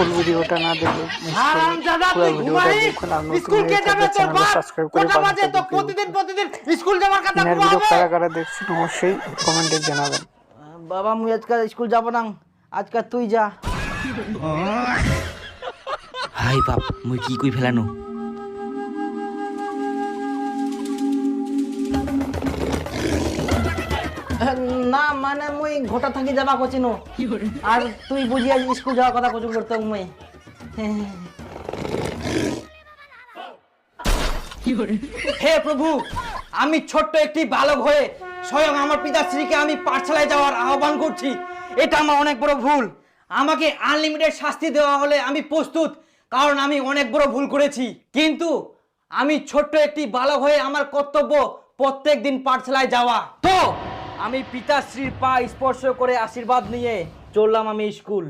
ফুল ভিডিওটা না দেখলে হারামজাদা তুই ঘুমাই স্কুল কে যাবে তোর বাপ সাবস্ক্রাইব করে কটা বাজে তো প্রতিদিন স্কুল যাওয়ার কথা ভিডিও ঘুমাবে কারা কারা দেখছেন অবশ্যই কমেন্টে জানাবেন। বাবা মুই আজকাল স্কুল যাব না আজকাল তুই যা হাই বাপ মুই কি কই ফেলানো না মানে মুই ঘটা থাকি যাবা কচিনো আর তুই বুঝি আজ স্কুল যাওয়ার কথা কচুম করতে মুই হে প্রভু আমি ছোট্ট একটি বালক হয়ে স্বয়ং আমার পিতাশ্রীকে আমি পাঠশালায় যাওয়ার আহ্বান করছি। এটা আমার অনেক বড় ভুল। আমাকে আনলিমিটেড শাস্তি দেওয়া হলে আমি প্রস্তুত, কারণ আমি অনেক বড় ভুল করেছি। কিন্তু আমি ছোট্ট একটি বালক হয়ে আমার কর্তব্য প্রত্যেক দিন পাঠশালায় যাওয়া। তো আমি পিতাশ্রীর পা স্পর্শ করে আশীর্বাদ নিয়ে চললাম আমি স্কুল।